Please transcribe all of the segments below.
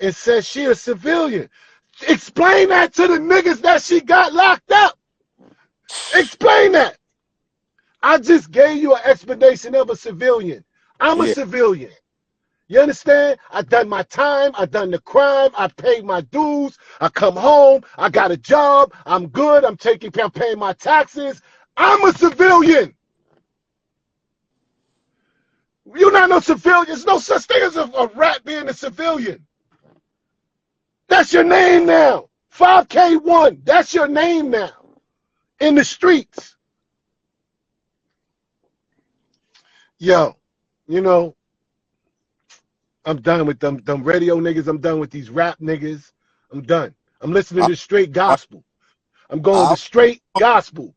and says she a civilian. Explain that to the niggas that she got locked up. Explain that. I just gave you an explanation of a civilian. I'm a civilian. You understand? I done my time. I done the crime. I paid my dues. I come home. I got a job. I'm good. I'm paying my taxes. I'm a civilian. You're not no civilian. There's no such thing as a rat being a civilian. That's your name now. 5K1. That's your name now. In the streets. Yo, you know, I'm done with them radio niggas. I'm done with these rap niggas. I'm done. I'm listening to straight gospel. I'm going to straight gospel.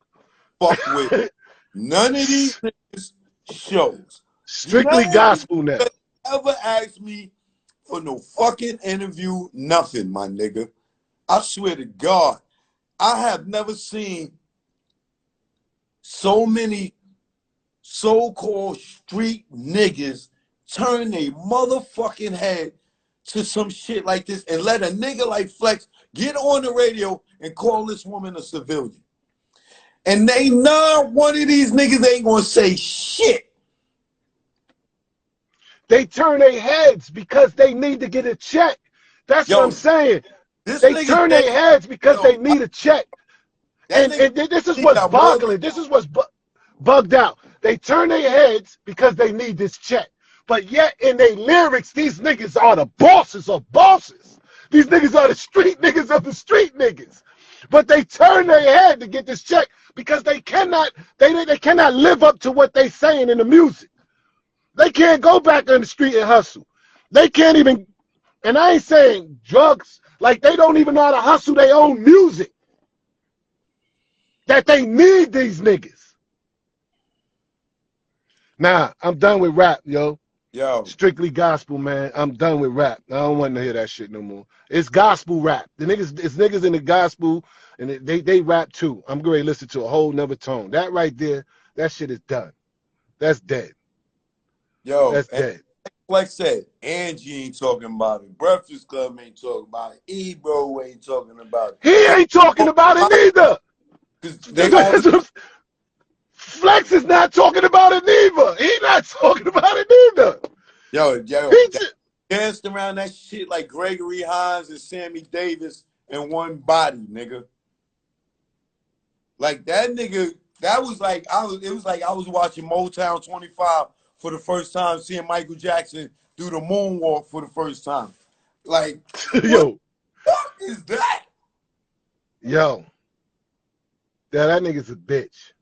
Fuck with none of these niggas shows. Strictly gospel now. Ever asked me for no fucking interview, nothing, my nigga. I swear to God, I have never seen so many so-called street niggas turn their motherfucking head to some shit like this and let a nigga like Flex get on the radio and call this woman a civilian. And they know one of these niggas ain't gonna say shit. They turn their heads because they need to get a check. That's what I'm saying. They turn their heads because they need a check. And this is what's boggling. This is what's bugged out. They turn their heads because they need this check. But yet in their lyrics, these niggas are the bosses of bosses. These niggas are the street niggas of the street niggas. But they turn their head to get this check because they cannot live up to what they saying in the music. They can't go back on the street and hustle. They can't even, and I ain't saying drugs, like they don't even know how to hustle their own music. That they need these niggas. Nah, I'm done with rap, yo. Strictly gospel, man. I'm done with rap. I don't want to hear that shit no more. It's gospel rap. It's niggas in the gospel, and they rap too. I'm going to listen to a whole nother tone. That right there, that shit is done. That's dead. Yo, that's dead. Like I said, Angie ain't talking about it. Breakfast Club ain't talking about it. Ebro ain't talking about it. He ain't talking about it neither. Flex is not talking about it neither. He not talking about it neither. Yo, danced around that shit like Gregory Hines and Sammy Davis in one body, nigga. Like that nigga, that was like it was like I was watching Motown 25 for the first time, seeing Michael Jackson do the moonwalk for the first time. Like, yo, what the fuck is that? Yo, that nigga's a bitch.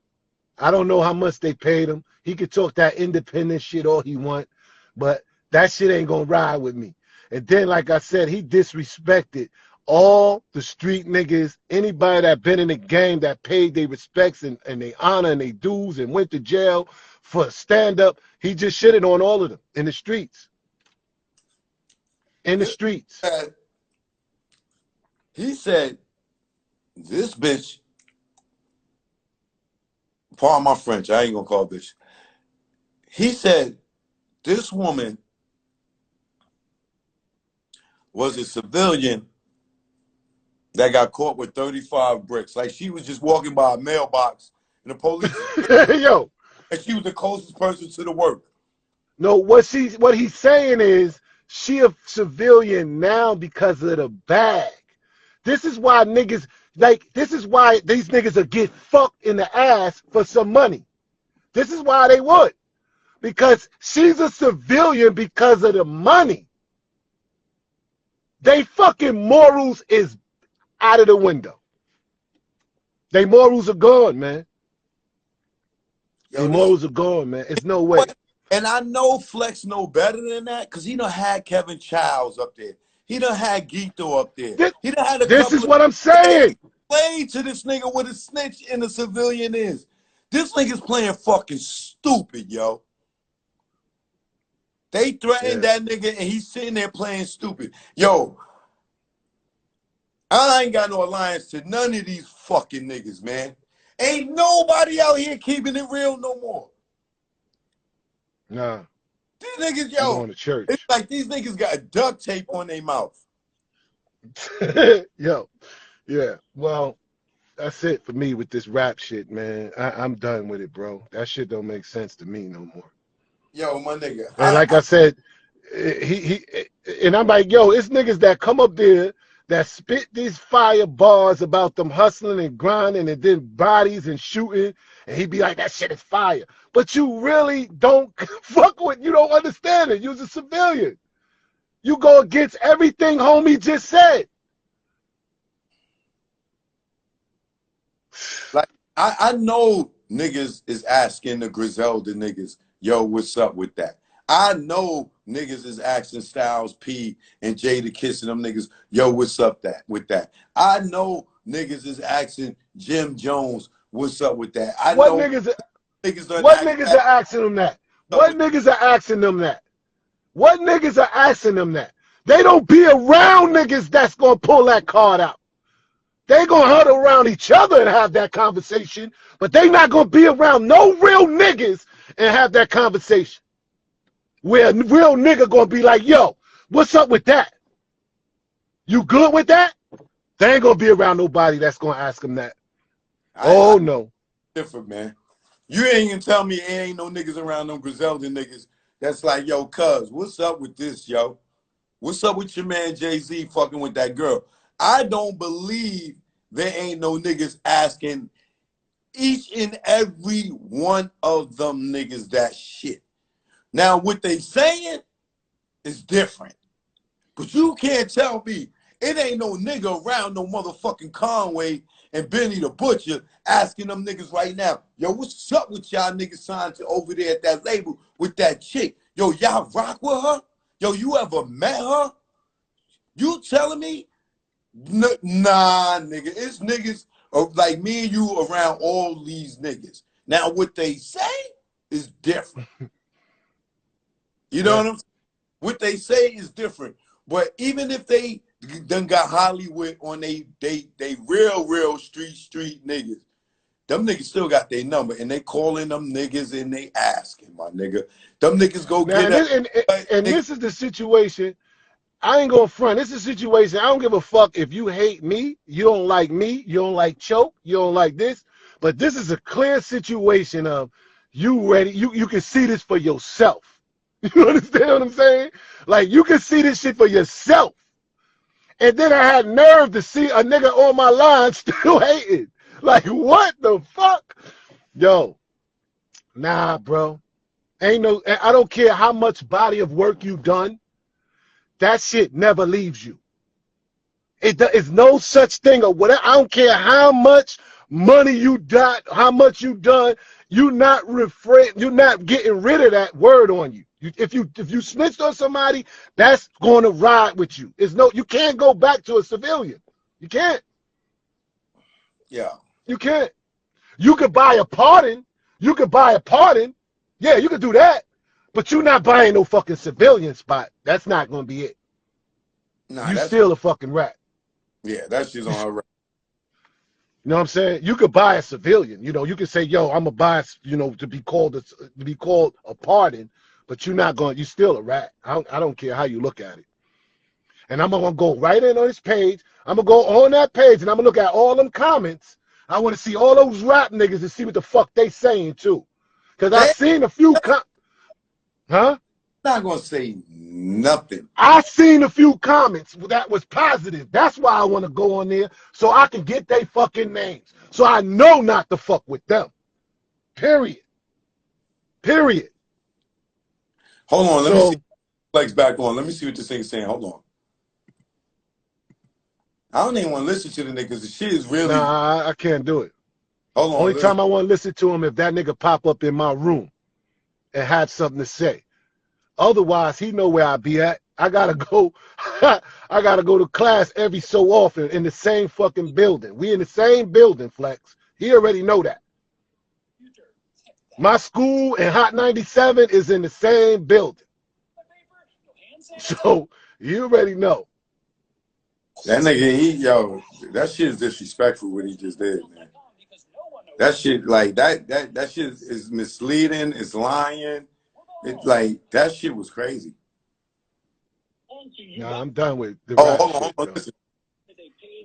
I don't know how much they paid him. He could talk that independent shit all he want, but that shit ain't gonna ride with me. And then, like I said, he disrespected all the street niggas, anybody that been in the game that paid their respects and they honor and they dues and went to jail for stand-up. He just shitted on all of them in the streets. In the streets. He said, this bitch, pardon my French, I ain't gonna call bitch. He said, this woman was a civilian that got caught with 35 bricks. Like she was just walking by a mailbox and the police, yo, and she was the closest person to the work. No, what he's saying is she a civilian now because of the bag. This is why niggas, this is why these niggas will get fucked in the ass for some money. This is why they would. Because she's a civilian because of the money. They fucking morals is out of the window. They morals are gone, man. They morals are gone, man. It's no way. And I know Flex know better than that because he done had Kevin Childs up there. He done had Guito up there. He done had this is what I'm saying. Explain to this nigga what a snitch and a civilian is. This nigga's playing fucking stupid, yo. They threatened that nigga and he's sitting there playing stupid. Yo, I ain't got no alliance to none of these fucking niggas, man. Ain't nobody out here keeping it real no more. Nah. These niggas, yo, going to church. It's like these niggas got duct tape on their mouth. Yo, yeah. Well, that's it for me with this rap shit, man. I'm done with it, bro. That shit don't make sense to me no more. Yo, my nigga. And like I said, and I'm like, yo, it's niggas that come up there that spit these fire bars about them hustling and grinding and then bodies and shooting, and he be like, that shit is fire. But you really don't fuck with, you don't understand it. You're a civilian. You go against everything homie just said. Like, I know niggas is asking the Griselda niggas, yo, what's up with that? I know niggas is asking Styles P and Jada Kiss and them niggas, yo, what's up with that? I know niggas is asking Jim Jones, what's up with that? What niggas are asking them that? What niggas are asking them that? What niggas are asking them that? They don't be around niggas that's gonna pull that card out. They gonna huddle around each other and have that conversation, but they not gonna be around no real niggas and have that conversation. Where a real nigga gonna be like, yo, what's up with that? You good with that? They ain't gonna be around nobody that's gonna ask them that. No. Different, man. You ain't gonna tell me there ain't no niggas around them Griselda niggas that's like, yo, cuz, what's up with this, yo? What's up with your man Jay-Z fucking with that girl? I don't believe there ain't no niggas asking each and every one of them niggas that shit. Now, what they saying is different. But you can't tell me it ain't no nigga around no motherfucking Conway and Benny the Butcher asking them niggas right now, yo, what's up with y'all niggas signed to over there at that label with that chick? Yo, y'all rock with her? Yo, you ever met her? You telling me? Nah, nigga. It's niggas like me and you around all these niggas. Now, what they say is different. You know what I'm saying? What they say is different. But even if they done got Hollywood on they real street niggas, them niggas still got their number and they calling them niggas and they asking, my nigga. Them niggas go now, and this is the situation. I ain't gonna front. This is a situation. I don't give a fuck if you hate me, you don't like me, you don't like Choke, you don't like this. But this is a clear situation of you ready. You can see this for yourself. You understand what I'm saying? Like, you can see this shit for yourself. And then I had nerve to see a nigga on my line still hating. Like, what the fuck? Yo, nah, bro. I don't care how much body of work you done. That shit never leaves you. It's no such thing or whatever. I don't care how much money you got, how much you done. You're not getting rid of that word on you. If you snitched on somebody, that's going to ride with you. You can't go back to a civilian. You can't. Yeah. You can't. You could buy a pardon. Yeah, you could do that. But you're not buying no fucking civilian spot. That's not going to be it. Nah, you still a fucking rat. Yeah, that's just on her rat. You know what I'm saying? You could buy a civilian. You know, you could say, yo, I'm going to buy, to be called a pardon. But you're still a rat. I don't care how you look at it. And I'm going to go right in on this page. I'm going to go on that page and I'm going to look at all them comments. I want to see all those rap niggas and see what the fuck they saying too. Because I've seen a few Huh? Not going to say nothing. I seen a few comments that was positive. That's why I want to go on there so I can get their fucking names. So I know not to fuck with them. Period. Hold on, let me see. Flex back on. Let me see what this thing's saying. Hold on. I don't even want to listen to the niggas. The shit is really. Nah, I can't do it. Hold on. Only time I want to listen to him if that nigga pop up in my room and have something to say. Otherwise, he know where I be at. I gotta go. I gotta go to class every so often in the same fucking building. We in the same building, Flex. He already know that. My school and Hot 97 is in the same building. So you already know. That nigga, that shit is disrespectful what he just did, man. That shit, like, that shit is misleading, it's lying. It's like, that shit was crazy. Nah, I'm done with the hold on, listen.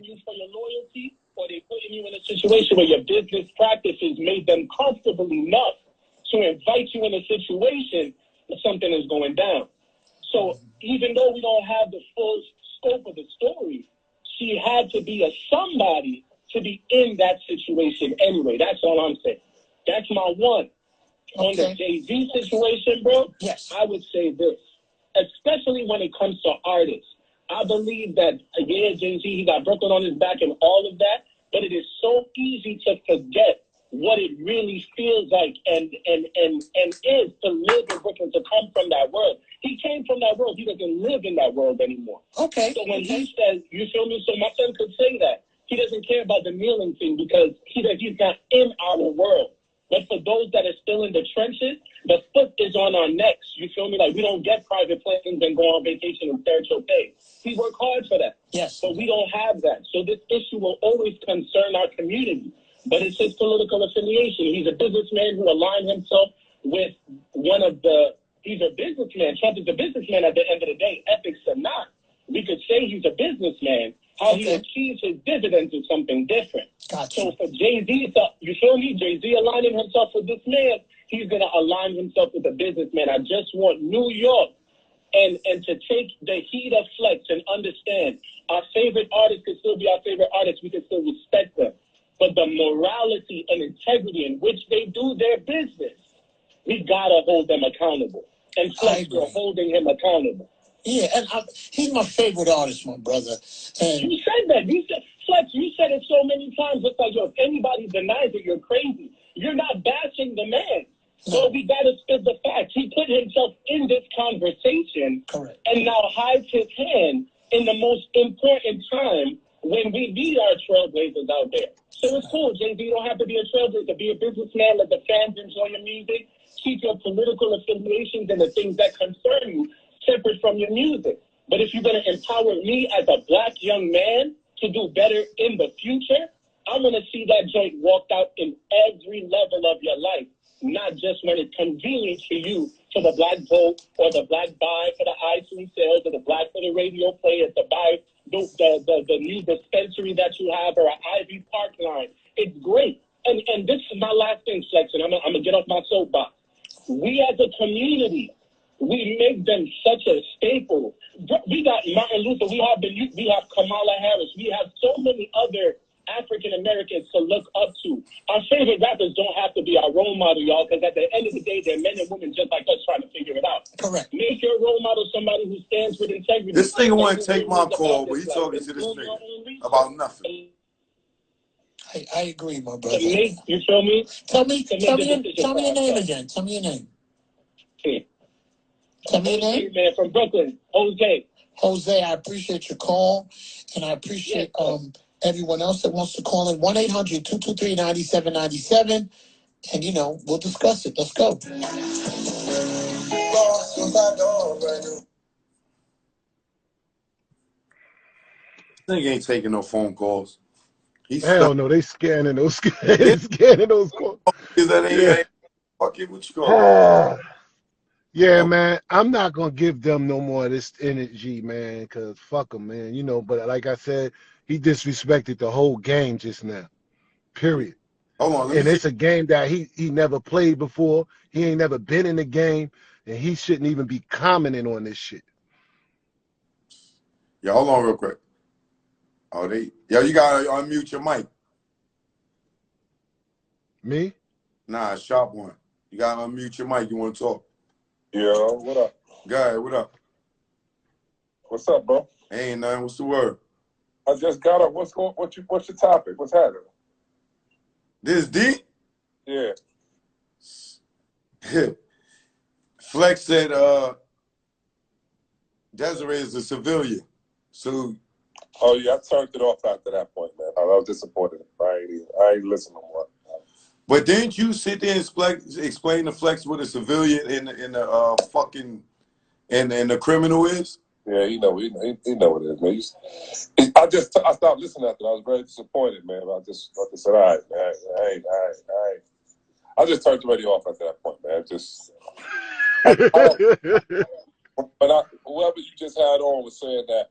you for your loyalty, or they're putting you in a situation where your business practices made them comfortable enough to invite you in a situation that something is going down. So even though we don't have the full scope of the story, she had to be a somebody to be in that situation anyway. That's all I'm saying. That's my one. On the Jay-Z situation, bro, yes, I would say this, especially when it comes to artists. I believe that, yeah, Jay-Z, he got Brooklyn on his back and all of that, but it is so easy to forget what it really feels like and is to live in Brooklyn, to come from that world. He came from that world. He doesn't live in that world anymore. Okay. So when he says, you feel me? So my son could say that. He doesn't care about the kneeling thing because he's not in our world. But for those that are still in the trenches, the foot is on our necks. You feel me? Like, we don't get private planes and go on vacation and stare at your pay. We work hard for that. Yes. But we don't have that. So this issue will always concern our community. But it's his political affiliation. He's a businessman who aligned himself with one of the... He's a businessman. Trump is a businessman at the end of the day. Ethics or not. We could say he's a businessman. How he achieves his dividends is something different. Gotcha. So for Jay-Z, you feel me? Jay-Z aligning himself with this man, he's going to align himself with a businessman. I just want New York and to take the heat of Flex and understand our favorite artists can still be our favorite artists. We can still respect them. But the morality and integrity in which they do their business, we got to hold them accountable. And Flex, we're holding him accountable. Yeah, and he's my favorite artist, my brother. And you said that. You said, Flex, you said it so many times. It's like, yo, if anybody denies it, you're crazy. You're not bashing the man. So we got to spit the facts. He put himself in this conversation. Correct. And now hides his hand in the most important time when we need our trailblazers out there. So it's cool, Jay-Z. You don't have to be a trailblazer. Be a businessman. Let the fans enjoy your music. Keep your political affiliations and the things that concern you separate from your music. But if you're going to empower me as a black young man to do better in the future, I want to see that joint walked out in every level of your life, not just when it's convenient for you, for the black vote or the black buy for the iTunes sales or the black for the radio players to buy the new dispensary that you have or an Ivy Park line. It's great. And this is my last thing, Flex, and I'm going to get off my soapbox. We as a community, we make them such a staple. We got Martin Luther. We have Kamala Harris. We have so many other African Americans to look up to. Our favorite rappers don't have to be our role model, y'all, because at the end of the day, they're men and women just like us trying to figure it out. Correct. Make your role model somebody who stands with integrity. This nigga want to take my call, but he's talking to this nigga about nothing. I agree, my brother. You feel me? Tell me your name again. Tell me your name. Tell me your name. Man, from Brooklyn, Jose. Jose, I appreciate your call, and I appreciate everyone else that wants to call in. 1-800-223-9797, and we'll discuss it. Let's go. This nigga ain't taking no phone calls. Hell no, they scanning those scanning those calls. Fucking what you call? Yeah, man, I'm not gonna give them no more of this energy, man, because fuck them, man. But like I said, he disrespected the whole game just now. Period. Hold on, and it's a game that he never played before. He ain't never been in the game, and he shouldn't even be commenting on this shit. Yeah, hold on real quick. You gotta unmute your mic. Me? Nah, sharp one. You gotta unmute your mic. You want to talk? Yo, what up? Guy, what up? What's up, bro? Ain't nothing. What's the word? I just got up. What's your topic? What's happening? This deep? Yeah. Flex said Desiree is a civilian. So oh yeah, I turned it off after that point, man. I was disappointed. I ain't listening no more. But didn't you sit there and explain to Flex what a civilian in the fucking and the criminal is? Yeah, he know what it is, man. I stopped listening after that. I was very disappointed, man. I just said, all right, man. I just turned the radio off after that point, man. But whoever you just had on was saying that